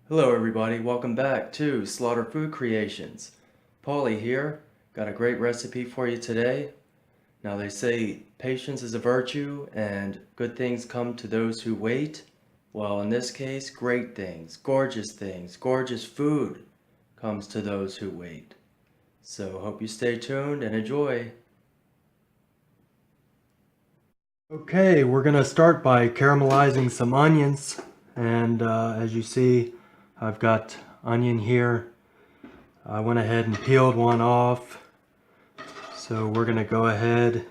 Hello everybody, welcome back to Slaughter Food Creations. Paulie here, got a great recipe for you today. Now they say patience is a virtue and good things come to those who wait. Well, in this case, great things, gorgeous food comes to those who wait. So hope you stay tuned and enjoy. Okay, we're gonna start by caramelizing some onions, and as you see, I've got onion here. I went ahead and peeled one off, so we're gonna go ahead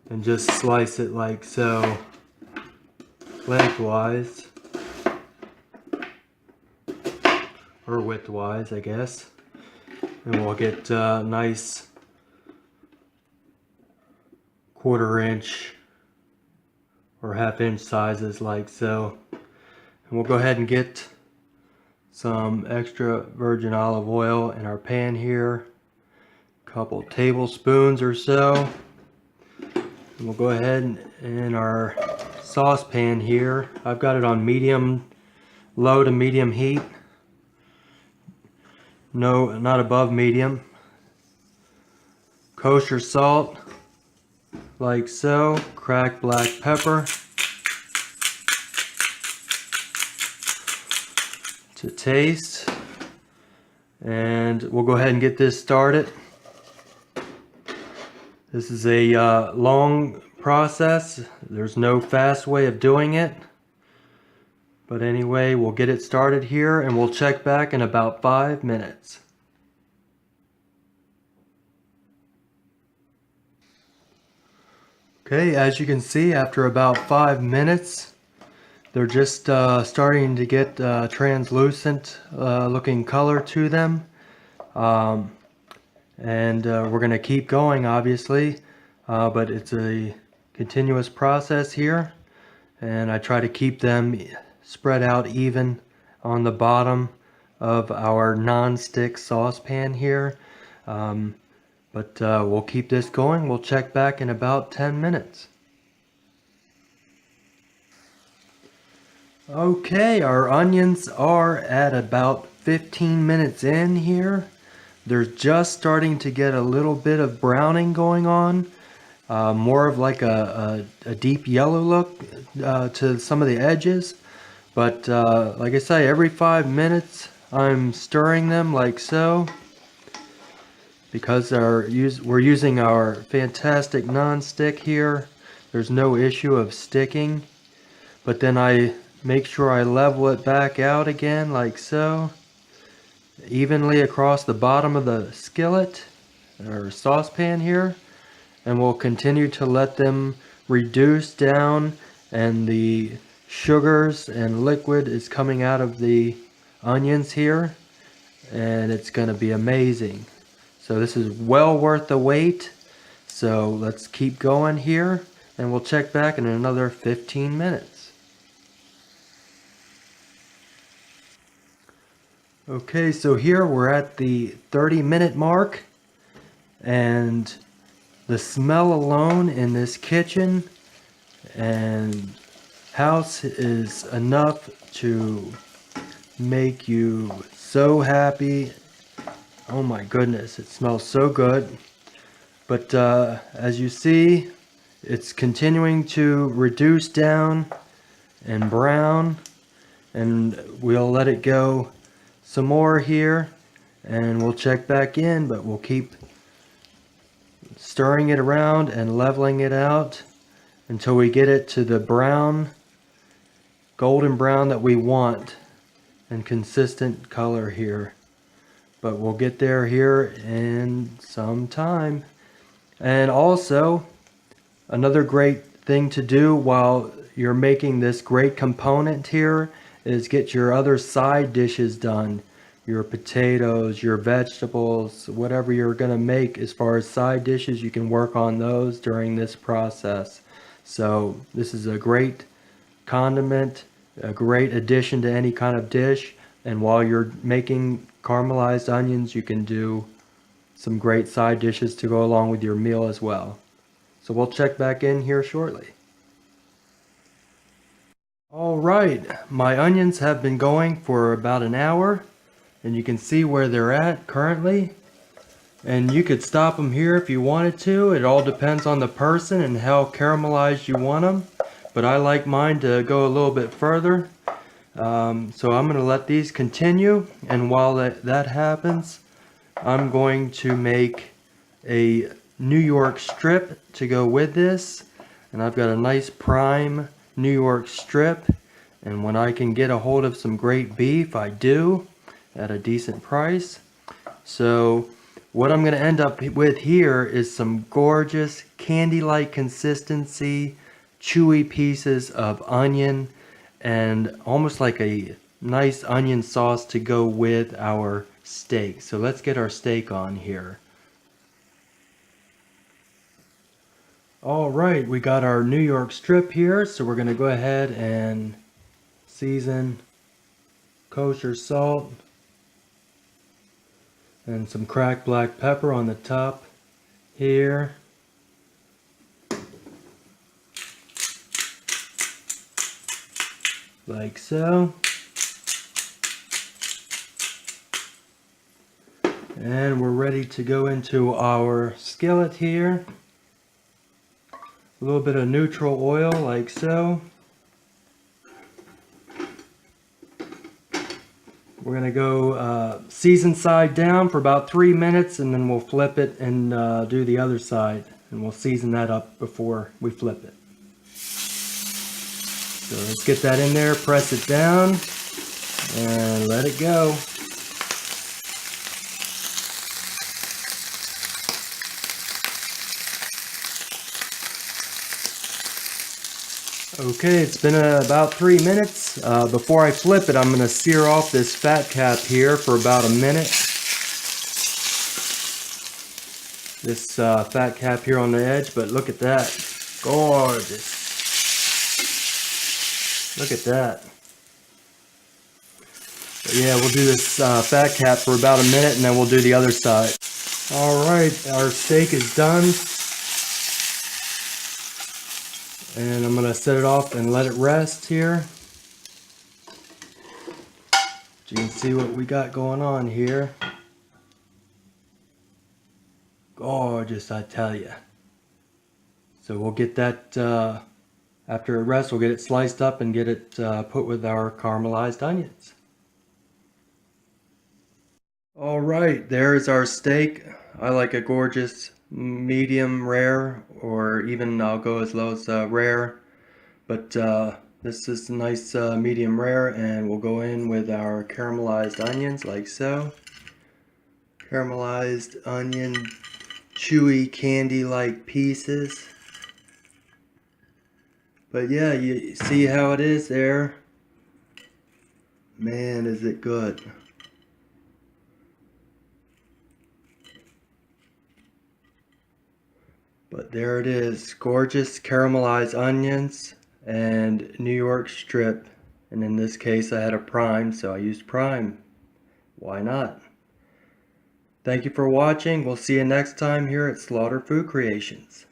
and just slice it like so, lengthwise, or widthwise I guess, and we'll get nice 1/4 inch or 1/2 inch sizes like so. And we'll go ahead and get some extra virgin olive oil in our pan here, a couple tablespoons or so. And we'll go ahead and in our saucepan here, I've got it on low to medium heat. No, not above medium. Kosher salt, like so. Cracked black pepper to taste. And we'll go ahead and get this started. This is a long process. There's no fast way of doing it. But anyway, we'll get it started here and we'll check back in about 5 minutes. Okay, as you can see, after about 5 minutes, they're just starting to get translucent looking color to them. And we're going to keep going, obviously, but it's a continuous process here, and I try to keep them spread out even on the bottom of our non-stick saucepan here. But we'll keep this going. We'll check back in about 10 minutes. Okay, our onions are at about 15 minutes in here. They're just starting to get a little bit of browning going on. More of like a deep yellow look to some of the edges. But like I say, every 5 minutes I'm stirring them like so. Because we're using our fantastic non-stick here, there's no issue of sticking. But then I make sure I level it back out again like so, evenly across the bottom of the skillet or saucepan here, and we'll continue to let them reduce down, and the sugars and liquid is coming out of the onions here, and it's going to be amazing. So this is well worth the wait. So let's keep going here, and we'll check back in another 15 minutes. Okay, so here we're at the 30-minute mark, and the smell alone in this kitchen and house is enough to make you so happy. Oh my goodness, it smells so good. But as you see, it's continuing to reduce down and brown, and we'll let it go some more here and we'll check back in, but we'll keep stirring it around and leveling it out until we get it to the brown, golden brown that we want, and consistent color here. But we'll get there here in some time. And also, another great thing to do while you're making this great component here is get your other side dishes done. Your potatoes, your vegetables, whatever you're going to make as far as side dishes, you can work on those during this process. So this is a great condiment, a great addition to any kind of dish. And while you're making caramelized onions, you can do some great side dishes to go along with your meal as well. So we'll check back in here shortly. All right, my onions have been going for about an hour, and you can see where they're at currently. And you could stop them here if you wanted to. It all depends on the person and how caramelized you want them. But I like mine to go a little bit further. So I'm going to let these continue. And while that happens, I'm going to make a New York strip to go with this. And I've got a nice prime New York strip. And when I can get a hold of some great beef, I do at a decent price. So what I'm going to end up with here is some gorgeous candy-like consistency, chewy pieces of onion, and almost like a nice onion sauce to go with our steak. So let's get our steak on here. All right, we got our New York strip here, so we're going to go ahead and season kosher salt and some cracked black pepper on the top here. Like so. And we're ready to go into our skillet here. A little bit of neutral oil like so. We're going to go season side down for about 3 minutes, and then we'll flip it and do the other side. And we'll season that up before we flip it. So let's get that in there, press it down, and let it go. Okay, it's been about 3 minutes. Before I flip it, I'm going to sear off this fat cap here for about a minute. This fat cap here on the edge, but look at that. Gorgeous. Look at that. But yeah, we'll do this fat cap for about a minute, and then we'll do the other side. Alright, our steak is done. And I'm going to set it off and let it rest here. You can see what we got going on here. Gorgeous, I tell you. So we'll get that, after it rests, we'll get it sliced up and get it put with our caramelized onions. Alright, there's our steak. I like a gorgeous medium rare, or even I'll go as low as rare, but this is a nice medium rare, and we'll go in with our caramelized onions like so. Caramelized onion, chewy candy like pieces. But yeah, you see how it is there. Man, is it good. But there it is, gorgeous caramelized onions and New York strip. And in this case I had a prime, so I used prime. Why not? Thank you for watching. We'll see you next time here at Slaughter Food Creations.